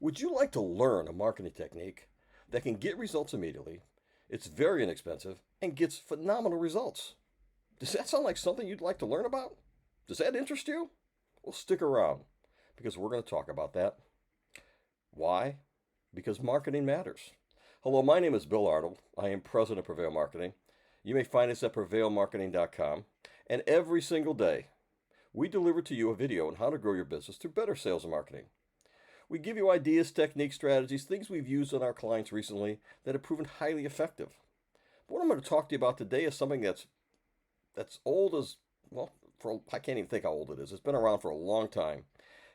Would you like to learn a marketing technique that can get results immediately? It's very inexpensive and gets phenomenal results. Does that sound like something you'd like to learn about? Does that interest you? Well, stick around because we're going to talk about that. Why? Because marketing matters. Hello, my name is Bill Arnold. I am president of Prevail Marketing. You may find us at prevailmarketing.com. And every single day, we deliver to you a video on how to grow your business through better sales and marketing. We give you ideas, techniques, strategies, things we've used on our clients recently that have proven highly effective. But what I'm going to talk to you about today is something that's old as, well, I can't even think how old it is. It's been around for a long time,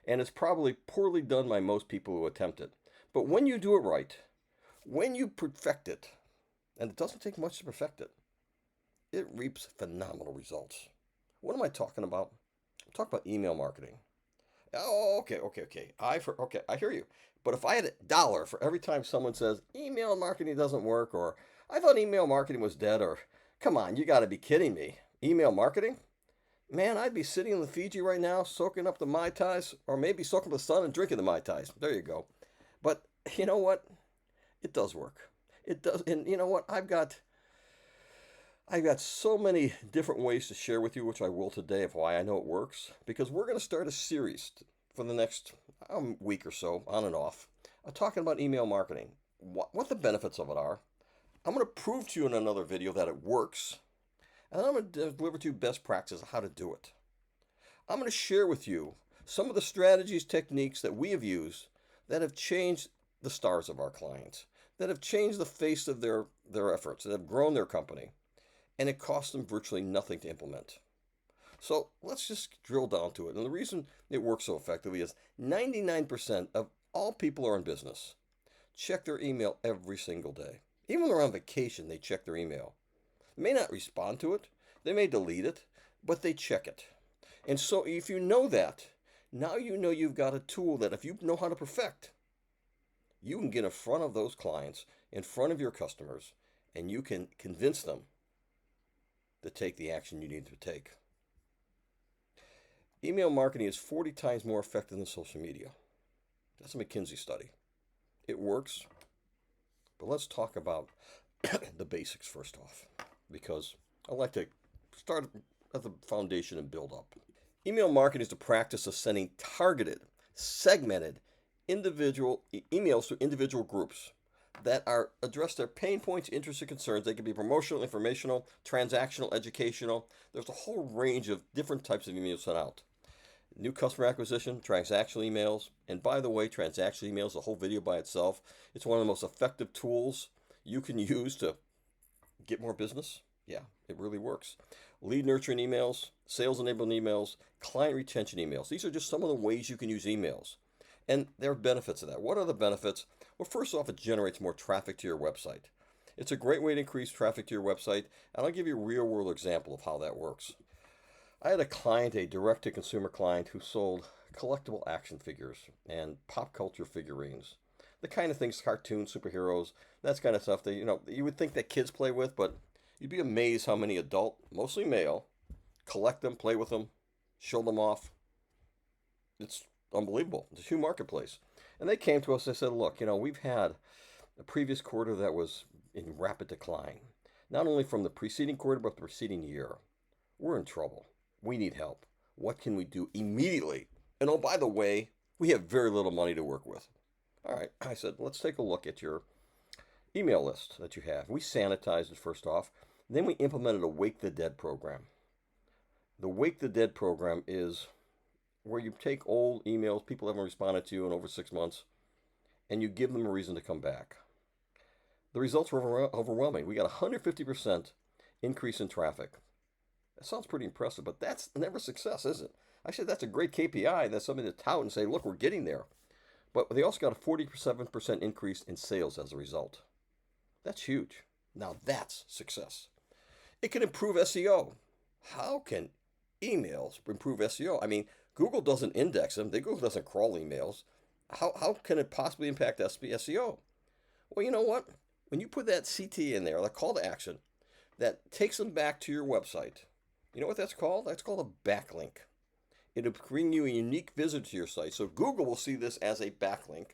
and it's probably poorly done by most people who attempt it. But when you do it right, when you perfect it, and it doesn't take much to perfect it, it reaps phenomenal results. What am I talking about? I'm talking about email marketing. Oh, okay. I hear you. But if I had $1 for every time someone says email marketing doesn't work, or I thought email marketing was dead, or come on, you got to be kidding me. Email marketing? Man, I'd be sitting in the Fiji right now, soaking up the Mai Tais, or maybe soaking up the sun and drinking the Mai Tais. There you go. But you know what? It does work. It does. And you know what? I've got so many different ways to share with you, which I will today, of why I know it works. Because we're going to start a series for the next week or so, on and off, talking about email marketing, what the benefits of it are. I'm going to prove to you in another video that it works, and I'm going to deliver to you best practices of how to do it. I'm going to share with you some of the strategies, techniques that we have used that have changed the stars of our clients, that have changed the face of their efforts, that have grown their company, and it costs them virtually nothing to implement. So let's just drill down to it. And the reason it works so effectively is 99% of all people who are in business check their email every single day. Even when they're on vacation, they check their email. They may not respond to it, they may delete it, but they check it. And so if you know that, now you know you've got a tool that if you know how to perfect, you can get in front of those clients, in front of your customers, and you can convince them to take the action you need to take. Email marketing is 40 times more effective than social media. That's a McKinsey study. It works, but let's talk about the basics first off, because I like to start at the foundation and build up. Email marketing is the practice of sending targeted, segmented, individual emails to individual groups that are address their pain points, interests, and concerns. They can be promotional, informational, transactional, educational. There's a whole range of different types of emails sent out. New customer acquisition, transactional emails, and by the way, transactional emails, a whole video by itself. It's one of the most effective tools you can use to get more business. Yeah, it really works. Lead nurturing emails, sales enabling emails, client retention emails. These are just some of the ways you can use emails. And there are benefits of that. What are the benefits? Well, first off, it generates more traffic to your website. It's a great way to increase traffic to your website, and I'll give you a real-world example of how that works. I had a client, a direct-to-consumer client, who sold collectible action figures and pop culture figurines. The kind of things, cartoons, superheroes, that kind of stuff that, you would think that kids play with, but you'd be amazed how many adult, mostly male, collect them, play with them, show them off. It's unbelievable. It's a huge marketplace. And they came to us and said, look, we've had a previous quarter that was in rapid decline, not only from the preceding quarter, but the preceding year. We're in trouble. We need help. What can we do immediately? And oh, by the way, we have very little money to work with. All right, I said, let's take a look at your email list that you have. We sanitized it first off. Then we implemented a Wake the Dead program. The Wake the Dead program is where you take old emails people haven't responded to in over 6 months, and you give them a reason to come back. The results were overwhelming. We got a 150% increase in traffic. That sounds pretty impressive, but that's never success, is it? I said that's a great KPI. That's something to tout and say, look, we're getting there. But they also got a 47% increase in sales as a result. That's huge. Now that's success. It can improve SEO. How can emails improve SEO? I mean, Google doesn't index them. Google doesn't crawl emails. How can it possibly impact SEO? Well, you know what? When you put that CT in there, the call to action, that takes them back to your website, you know what that's called? That's called a backlink. It'll bring you a unique visitor to your site. So Google will see this as a backlink,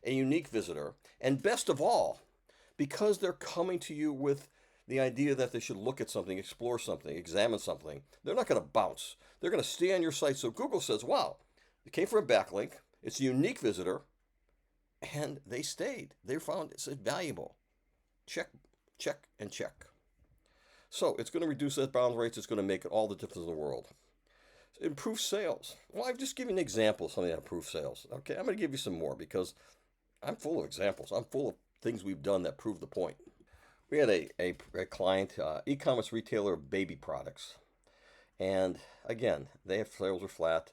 a unique visitor, and best of all, because they're coming to you with the idea that they should look at something, explore something, examine something, they're not going to bounce. They're going to stay on your site. So Google says, wow, it came from a backlink, it's a unique visitor, and they stayed. They found it's valuable. Check, check, and check. So it's going to reduce that bounce rates. It's going to make all the difference in the world. Improve sales. Well, I've just given an example of something that improves sales. Okay, I'm going to give you some more because I'm full of examples. I'm full of things we've done that prove the point. We had a client, e-commerce retailer of baby products. And again, their sales were flat.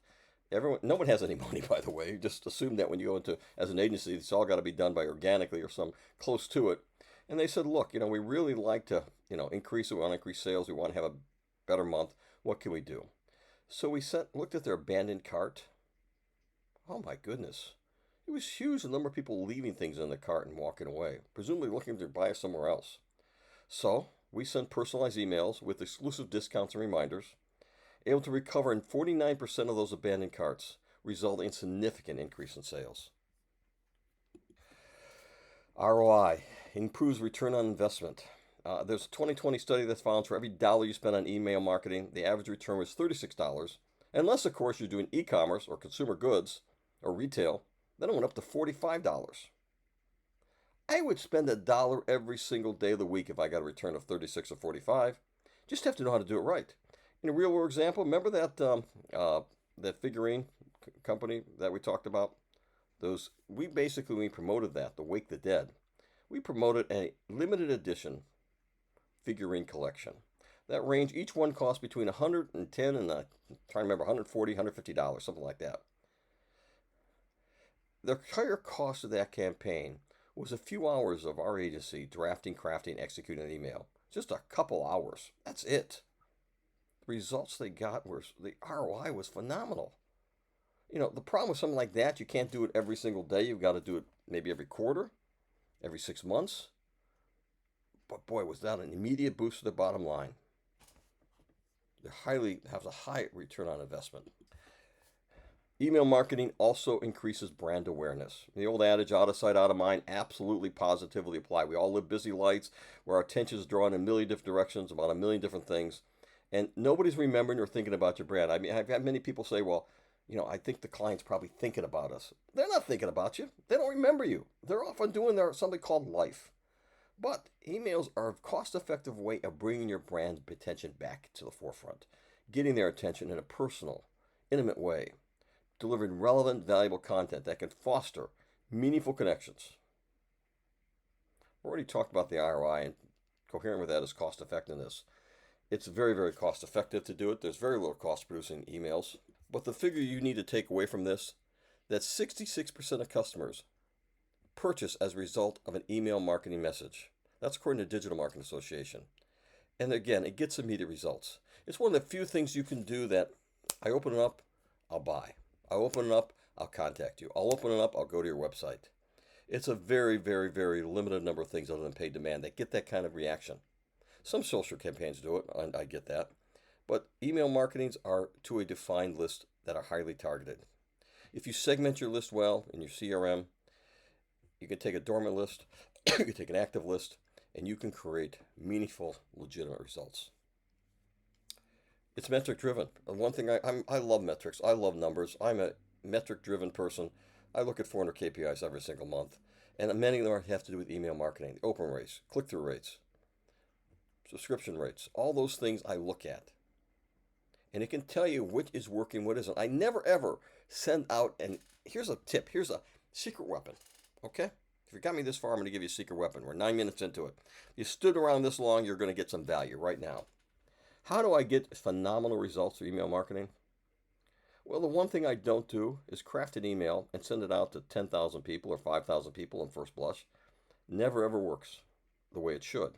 No one has any money, by the way. Just assume that when you go into, as an agency, it's all got to be done by organically or some close to it. And they said, look, we really like to, increase it. We want to increase sales. We want to have a better month. What can we do? So we looked at their abandoned cart. Oh my goodness. It was huge, the number of people leaving things in the cart and walking away, presumably looking to buy somewhere else. So we sent personalized emails with exclusive discounts and reminders, able to recover in 49% of those abandoned carts, resulting in significant increase in sales. ROI, improves return on investment. There's a 2020 study that's found for every dollar you spend on email marketing, the average return was $36. Unless, of course, you're doing e-commerce or consumer goods or retail, then it went up to $45. I would spend $1 every single day of the week if I got a return of 36 or 45. Just have to know how to do it right. In a real world example, remember that figurine company that we talked about? We promoted that, the Wake the Dead. We promoted a limited edition figurine collection. That range, each one cost between $110 and I'm trying to remember, $140, $150, something like that. The entire cost of that campaign was a few hours of our agency drafting, crafting, executing an email. Just a couple hours. That's it. The results they got the ROI was phenomenal. The problem with something like that, you can't do it every single day. You've got to do it maybe every quarter, every 6 months. But boy, was that an immediate boost to the bottom line. It has a high return on investment. Email marketing also increases brand awareness. The old adage, out of sight, out of mind, absolutely positively apply. We all live busy lives where our attention is drawn in a million different directions about a million different things. And nobody's remembering or thinking about your brand. I mean, I've had many people say, well, I think the client's probably thinking about us. They're not thinking about you. They don't remember you. They're off on doing something called life. But emails are a cost-effective way of bringing your brand attention back to the forefront, getting their attention in a personal, intimate way, delivering relevant, valuable content that can foster meaningful connections. We already talked about the ROI, and coherent with that is cost effectiveness. It's very, very cost effective to do it. There's very little cost producing emails. But the figure you need to take away from this, that 66% of customers purchase as a result of an email marketing message. That's according to Digital Marketing Association. And again, it gets immediate results. It's one of the few things you can do that I open it up, I'll buy. I open it up, I'll contact you. I'll open it up, I'll go to your website. It's a very, very, very limited number of things other than paid demand that get that kind of reaction. Some social campaigns do it, and I get that. But email marketings are to a defined list that are highly targeted. If you segment your list well in your CRM, you can take a dormant list, you can take an active list, and you can create meaningful, legitimate results. It's metric driven. One thing I love metrics. I love numbers. I'm a metric driven person. I look at 400 KPIs every single month, and many of them have to do with email marketing, open rates, click-through rates, subscription rates, all those things I look at. And it can tell you which is working, what isn't. I never ever send out, and here's a tip, here's a secret weapon, okay? If you got me this far, I'm going to give you a secret weapon. We're 9 minutes into it. If you stood around this long, you're going to get some value right now. How do I get phenomenal results for email marketing? Well, the one thing I don't do is craft an email and send it out to 10,000 people or 5,000 people on first blush. Never ever works the way it should.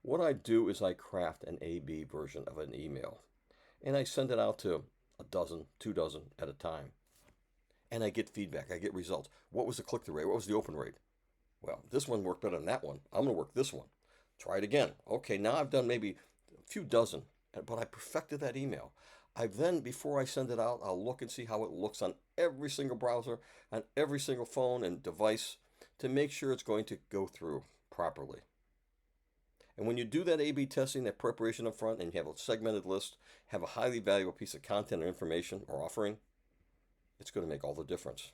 What I do is I craft an A/B version of an email. And I send it out to a dozen, 2 dozen at a time. And I get feedback. I get results. What was the click-through rate? What was the open rate? Well, this one worked better than that one. I'm going to work this one. Try it again. Okay, now I've done maybe a few dozen, but I perfected that email. then, before I send it out, I'll look and see how it looks on every single browser, on every single phone and device to make sure it's going to go through properly. And when you do that A/B testing, that preparation up front, and you have a segmented list, have a highly valuable piece of content or information or offering, it's going to make all the difference.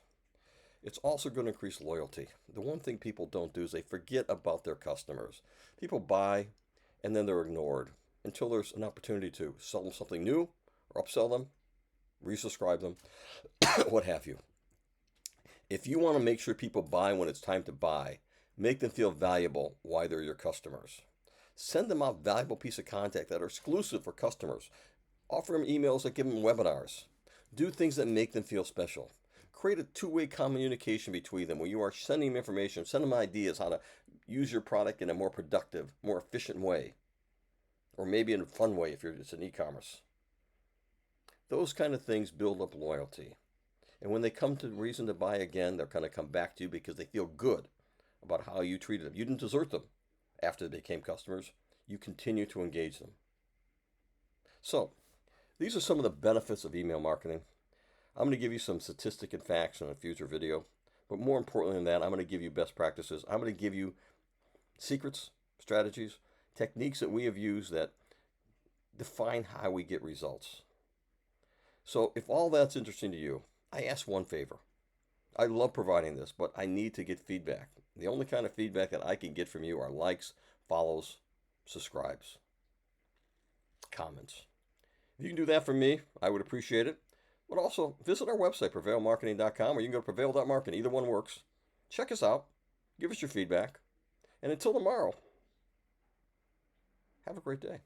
It's also going to increase loyalty. The one thing people don't do is they forget about their customers. People buy and then they're ignored until there's an opportunity to sell them something new or upsell them, resubscribe them, what have you. If you want to make sure people buy when it's time to buy, make them feel valuable while they're your customers. Send them out valuable piece of content that are exclusive for customers. Offer them emails that give them webinars. Do things that make them feel special. Create a two-way communication between them where you are sending them information, send them ideas how to use your product in a more productive, more efficient way. Or maybe in a fun way if it's an e-commerce. Those kind of things build up loyalty. And when they come to reason to buy again, they're going to come back to you because they feel good about how you treated them. You didn't desert them after they became customers. You continue to engage them. So, these are some of the benefits of email marketing. I'm going to give you some statistic and facts in a future video. But more importantly than that, I'm going to give you best practices. I'm going to give you secrets, strategies, techniques that we have used that define how we get results. So if all that's interesting to you, I ask one favor. I love providing this, but I need to get feedback. The only kind of feedback that I can get from you are likes, follows, subscribes, comments. If you can do that for me, I would appreciate it. But also, visit our website, prevailmarketing.com, or you can go to prevail.marketing. Either one works. Check us out. Give us your feedback. And until tomorrow, have a great day.